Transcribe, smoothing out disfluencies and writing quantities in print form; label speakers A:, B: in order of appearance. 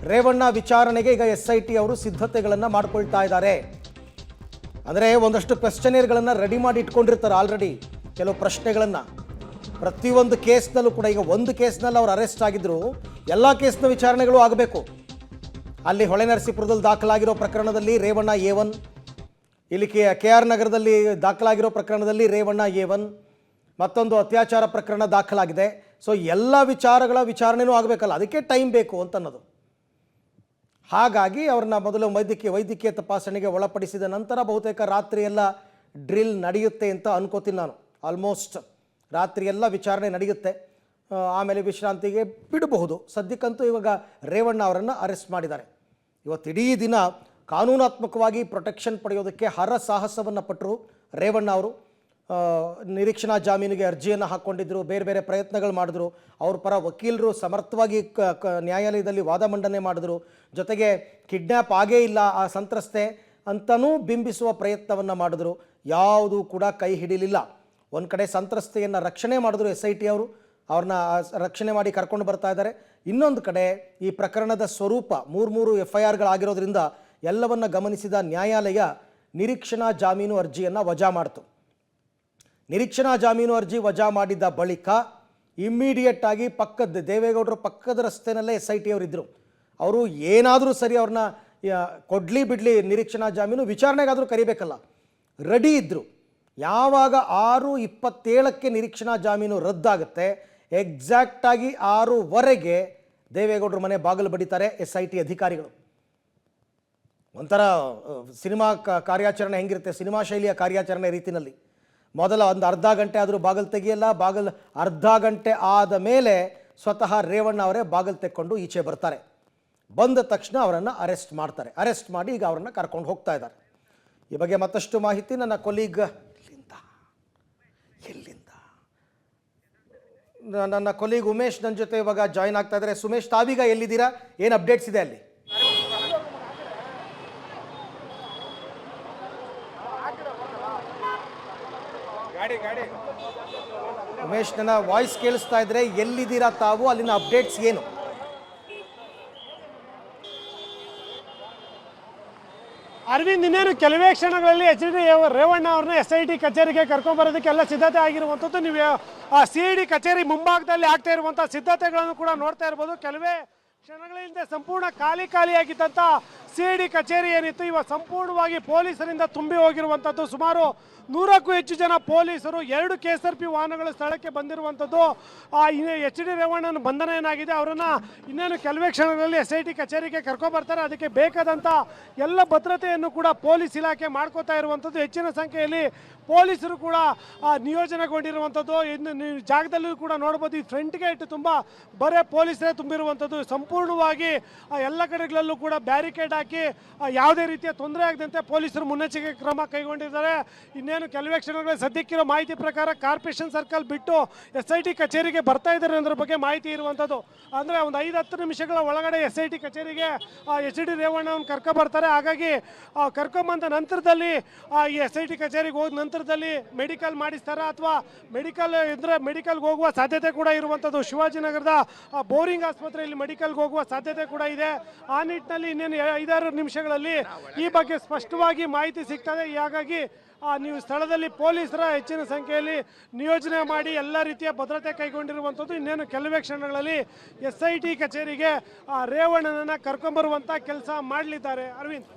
A: ರೇವಣ್ಣ ವಿಚಾರಣೆಗೆ ಈಗ SIT ಅವರು ಸಿದ್ಧತೆಗಳನ್ನು ಮಾಡ್ಕೊಳ್ತಾ ಇದ್ದಾರೆ. ಅಂದರೆ ಒಂದಷ್ಟು ಕ್ವೆಶ್ಚನರ್ಗಳನ್ನು ರೆಡಿ ಮಾಡಿ ಇಟ್ಕೊಂಡಿರ್ತಾರೆ ಆಲ್ರೆಡಿ. ಕೆಲವು ಪ್ರಶ್ನೆಗಳನ್ನು ಪ್ರತಿಯೊಂದು ಕೇಸ್ನಲ್ಲೂ ಕೂಡ, ಈಗ ಒಂದು ಕೇಸ್ನಲ್ಲಿ ಅವರು ಅರೆಸ್ಟ್ ಆಗಿದ್ರು, ಎಲ್ಲ ಕೇಸ್ನ ವಿಚಾರಣೆಗಳು ಆಗಬೇಕು. ಅಲ್ಲಿ ಹೊಳೆನರಸೀಪುರದಲ್ಲಿ ದಾಖಲಾಗಿರೋ ಪ್ರಕರಣದಲ್ಲಿ ರೇವಣ್ಣ A1, ಇಲ್ಲಿ KR ನಗರದಲ್ಲಿ ದಾಖಲಾಗಿರೋ ಪ್ರಕರಣದಲ್ಲಿ ರೇವಣ್ಣ A1, ಮತ್ತೊಂದು ಅತ್ಯಾಚಾರ ಪ್ರಕರಣ ದಾಖಲಾಗಿದೆ. ಸೊ ಎಲ್ಲ ವಿಚಾರಗಳ ವಿಚಾರಣೆನೂ ಆಗಬೇಕಲ್ಲ, ಅದಕ್ಕೆ ಟೈಮ್ ಬೇಕು ಅಂತ ಅನ್ನೋದು. ಹಾಗಾಗಿ ಅವ್ರನ್ನ ಮೊದಲು ವೈದ್ಯಕೀಯ ತಪಾಸಣೆಗೆ ಒಳಪಡಿಸಿದ ನಂತರ ಬಹುತೇಕ ರಾತ್ರಿ ಎಲ್ಲ ಡ್ರಿಲ್ ನಡೆಯುತ್ತೆ ಅಂತ ಅನ್ಕೋತೀನಿ ನಾನು. ಆಲ್ಮೋಸ್ಟ್ ರಾತ್ರಿ ಎಲ್ಲ ವಿಚಾರಣೆ ನಡೆಯುತ್ತೆ, ಆಮೇಲೆ ವಿಶ್ರಾಂತಿಗೆ ಬಿಡಬಹುದು. ಸದ್ಯಕ್ಕಂತೂ ಇವಾಗ ರೇವಣ್ಣ ಅವರನ್ನು ಅರೆಸ್ಟ್ ಮಾಡಿದ್ದಾರೆ. ಇವತ್ತು ಇಡೀ ದಿನ ಕಾನೂನಾತ್ಮಕವಾಗಿ ಪ್ರೊಟೆಕ್ಷನ್ ಪಡೆಯೋದಕ್ಕೆ ಹರಸಾಹಸವನ್ನು ಪಟ್ಟರು ರೇವಣ್ಣ ಅವರು. ನಿರೀಕ್ಷಣಾ ಜಾಮೀನಿಗೆ ಅರ್ಜಿಯನ್ನು ಹಾಕ್ಕೊಂಡಿದ್ರು, ಬೇರೆ ಬೇರೆ ಪ್ರಯತ್ನಗಳು ಮಾಡಿದ್ರು. ಅವ್ರ ಪರ ವಕೀಲರು ಸಮರ್ಥವಾಗಿ ನ್ಯಾಯಾಲಯದಲ್ಲಿ ವಾದ ಮಂಡನೆ ಮಾಡಿದ್ರು. ಜೊತೆಗೆ ಕಿಡ್ನ್ಯಾಪ್ ಆಗೇ ಇಲ್ಲ ಆ ಸಂತ್ರಸ್ತೆ ಅಂತಲೂ ಬಿಂಬಿಸುವ ಪ್ರಯತ್ನವನ್ನು ಮಾಡಿದ್ರು. ಯಾವುದೂ ಕೂಡ ಕೈ ಹಿಡಿಲಿಲ್ಲ. ಒಂದು ಕಡೆ ಸಂತ್ರಸ್ತೆಯನ್ನು ರಕ್ಷಣೆ ಮಾಡಿದ್ರು SIT ಅವರು, ಅವ್ರನ್ನ ರಕ್ಷಣೆ ಮಾಡಿ ಕರ್ಕೊಂಡು ಬರ್ತಾ ಇದ್ದಾರೆ. ಇನ್ನೊಂದು ಕಡೆ ಈ ಪ್ರಕರಣದ ಸ್ವರೂಪ 3 FIRಗಳಾಗಿರೋದ್ರಿಂದ ಎಲ್ಲವನ್ನು ಗಮನಿಸಿದ ನ್ಯಾಯಾಲಯ ನಿರೀಕ್ಷಣಾ ಜಾಮೀನು ಅರ್ಜಿಯನ್ನು ವಜಾ ಮಾಡಿತು. ನಿರೀಕ್ಷಣಾ ಜಾಮೀನು ಅರ್ಜಿ ವಜಾ ಮಾಡಿದ ಬಳಿಕ ಇಮ್ಮಿಡಿಯೇಟ್ ಆಗಿ ದೇವೇಗೌಡರ ಪಕ್ಕದ ರಸ್ತೆಯಲ್ಲೇ SIT ಅವರಿದ್ದರು. ಅವರು ಏನಾದರೂ ಸರಿ ಅವ್ರನ್ನ ಕೊಡ್ಲಿ ಬಿಡಲಿ ನಿರೀಕ್ಷಣಾ ಜಾಮೀನು ವಿಚಾರಣೆಗಾದರೂ ಕರಿಬೇಕಲ್ಲ, ರೆಡಿ ಇದ್ದರು. ಯಾವಾಗ 6:27ಕ್ಕೆ ನಿರೀಕ್ಷಣಾ ಜಾಮೀನು ರದ್ದಾಗುತ್ತೆ, ಎಕ್ಸಾಕ್ಟಾಗಿ 6:00ವರೆಗೆ ದೇವೇಗೌಡರ ಮನೆ ಬಾಗಿಲು ಬಡಿತಾರೆ SIT ಅಧಿಕಾರಿಗಳು. ಒಂಥರ ಸಿನಿಮಾ ಕಾರ್ಯಾಚರಣೆ ಹೆಂಗಿರುತ್ತೆ, ಸಿನಿಮಾ ಶೈಲಿಯ ಕಾರ್ಯಾಚರಣೆ ರೀತಿಯಲ್ಲಿ ಮೊದಲ ಒಂದು ಅರ್ಧ ಗಂಟೆ ಆದರೂ ಬಾಗಿಲು ತೆಗಿಯಲ್ಲ. ಅರ್ಧ ಗಂಟೆ ಆದ ಮೇಲೆ ಸ್ವತಃ ರೇವಣ್ಣ ಅವರೇ ಬಾಗಿಲು ತೆಕ್ಕೊಂಡು ಈಚೆ ಬರ್ತಾರೆ. ಬಂದ ತಕ್ಷಣ ಅವರನ್ನು ಅರೆಸ್ಟ್ ಮಾಡ್ತಾರೆ. ಅರೆಸ್ಟ್ ಮಾಡಿ ಈಗ ಅವರನ್ನು ಕರ್ಕೊಂಡು ಹೋಗ್ತಾ ಇದ್ದಾರೆ. ಈ ಬಗ್ಗೆ ಮತ್ತಷ್ಟು ಮಾಹಿತಿ ನನ್ನ ಕೊಲೀಗ್ ನನ್ನ ಕೊಲೀಗ್ ಉಮೇಶ್ ನನ್ನ ಜೊತೆ ಇವಾಗ ಜಾಯ್ನ್ ಆಗ್ತಾ ಇದ್ದಾರೆ. ಸುಮೇಶ್, ತಾವೀಗ ಎಲ್ಲಿದ್ದೀರಾ, ಏನು ಅಪ್ಡೇಟ್ಸ್ ಇದೆ ಅಲ್ಲಿ? ಉಮೇಶ್, ನನ್ನ ವಾಯ್ಸ್ ಕೇಳಿಸ್ತಾ ಇದ್ರೆ, ಎಲ್ಲಿದ್ದೀರಾ ತಾವು, ಅಲ್ಲಿನ ಅಪ್ಡೇಟ್ಸ್ ಏನು?
B: ಅರವಿಂದ್, ಇನ್ನೇನು ಕೆಲವೇ ಕ್ಷಣಗಳಲ್ಲಿ HD ರೇವಣ್ಣ ಅವ್ರನ್ನ SIT ಕಚೇರಿಗೆ ಕರ್ಕೊಂಡ್ಬರೋದಕ್ಕೆಲ್ಲ ಸಿದ್ಧತೆ ಆಗಿರುವಂಥದ್ದು. ನೀವು CID ಕಚೇರಿ ಮುಂಭಾಗದಲ್ಲಿ ಆಗ್ತಾ ಇರುವಂಥ ಸಿದ್ಧತೆಗಳನ್ನು ಕೂಡ ನೋಡ್ತಾ ಇರ್ಬೋದು. ಕೆಲವೇ ಕ್ಷಣಗಳ ಹಿಂದೆ ಸಂಪೂರ್ಣ ಖಾಲಿಯಾಗಿದ್ದಂಥ CID ಕಚೇರಿ ಏನಿತ್ತು, ಇವಾಗ ಸಂಪೂರ್ಣವಾಗಿ ಪೊಲೀಸರಿಂದ ತುಂಬಿ ಹೋಗಿರುವಂಥದ್ದು. ಸುಮಾರು 100ಕ್ಕೂ ಹೆಚ್ಚು ಜನ ಪೊಲೀಸರು, 2 KSRP ವಾಹನಗಳು ಸ್ಥಳಕ್ಕೆ ಬಂದಿರುವಂಥದ್ದು. HD ರೇವಣ್ಣನ ಬಂಧನ ಏನಾಗಿದೆ, ಅವರನ್ನು ಇನ್ನೇನು ಕೆಲವೇ ಕ್ಷಣಗಳಲ್ಲಿ SIT ಕಚೇರಿಗೆ ಕರ್ಕೊಂಡ್ಬರ್ತಾರೆ. ಅದಕ್ಕೆ ಬೇಕಾದಂಥ ಎಲ್ಲ ಭದ್ರತೆಯನ್ನು ಕೂಡ ಪೊಲೀಸ್ ಇಲಾಖೆ ಮಾಡ್ಕೋತಾ ಇರುವಂಥದ್ದು. ಹೆಚ್ಚಿನ ಸಂಖ್ಯೆಯಲ್ಲಿ ಪೊಲೀಸರು ಕೂಡ ನಿಯೋಜನೆಗೊಂಡಿರುವಂಥದ್ದು. ಇನ್ನು ನೀವು ಜಾಗದಲ್ಲೂ ಕೂಡ ನೋಡ್ಬೋದು, ಈ ಫ್ರಂಟ್ ಗೇಟ್ ತುಂಬ ಬರೇ ಪೊಲೀಸರೇ ತುಂಬಿರುವಂಥದ್ದು. ಸಂಪೂರ್ಣವಾಗಿ ಎಲ್ಲ ಕಡೆಗಳಲ್ಲೂ ಕೂಡ ಬ್ಯಾರಿಕೇಡ್ ಹಾಕಿ ಯಾವುದೇ ರೀತಿಯ ತೊಂದರೆ ಆಗದಂತೆ ಪೊಲೀಸರು ಮುನ್ನೆಚ್ಚರಿಕೆ ಕ್ರಮ ಕೈಗೊಂಡಿದ್ದಾರೆ. ಇನ್ನೇನು ಕೆಲವೇ ಕ್ಷಣಗಳಲ್ಲಿ ಸದ್ಯಕ್ಕಿರೋ ಮಾಹಿತಿ ಪ್ರಕಾರ ಕಾರ್ಪೊರೇಷನ್ ಸರ್ಕಲ್ ಬಿಟ್ಟು SIT ಕಚೇರಿಗೆ ಬರ್ತಾ ಇದ್ದಾರೆ ಅನ್ನೋದ್ರ ಬಗ್ಗೆ ಮಾಹಿತಿ ಇರುವಂಥದ್ದು. ಅಂದರೆ ಒಂದು 5-10 ನಿಮಿಷಗಳ ಒಳಗಡೆ SIT ಕಚೇರಿಗೆ HD ರೇವಣ್ಣವನ್ನು ಕರ್ಕೊಬರ್ತಾರೆ. ಹಾಗಾಗಿ ಕರ್ಕೊಂಬಂದ ನಂತರದಲ್ಲಿ ಈ SIT ಕಚೇರಿಗೆ ಹೋದ ನಂತರದಲ್ಲಿ ಮೆಡಿಕಲ್ ಮಾಡಿಸ್ತಾರ ಅಥವಾ ಮೆಡಿಕಲ್ಗೆ ಹೋಗುವ ಸಾಧ್ಯತೆ ಕೂಡ ಇರುವಂಥದ್ದು. ಶಿವಾಜಿನಗರದ ಬೋರಿಂಗ್ ಆಸ್ಪತ್ರೆಯಲ್ಲಿ ಮೆಡಿಕಲ್ಗೆ ಹೋಗುವ ಸಾಧ್ಯತೆ ಕೂಡ ಇದೆ. ಆ ನಿಟ್ಟಿನಲ್ಲಿ ಇನ್ನೇನು 5-6 ನಿಮಿಷಗಳಲ್ಲಿ ಈ ಬಗ್ಗೆ ಸ್ಪಷ್ಟವಾಗಿ ಮಾಹಿತಿ ಸಿಗ್ತದೆ. ಹಾಗಾಗಿ ನೀವು ಸ್ಥಳದಲ್ಲಿ ಪೊಲೀಸರ ಹೆಚ್ಚಿನ ಸಂಖ್ಯೆಯಲ್ಲಿ ನಿಯೋಜನೆ ಮಾಡಿ ಎಲ್ಲ ರೀತಿಯ ಭದ್ರತೆ ಕೈಗೊಂಡಿರುವಂಥದ್ದು. ಇನ್ನೇನು ಕೆಲವೇ ಕ್ಷಣಗಳಲ್ಲಿ SIT ಕಚೇರಿಗೆ ರೇವಣ್ಣನನ್ನು ಕರ್ಕೊಂಬರುವಂಥ ಕೆಲಸ ಮಾಡಲಿದ್ದಾರೆ. ಅರವಿಂದ್.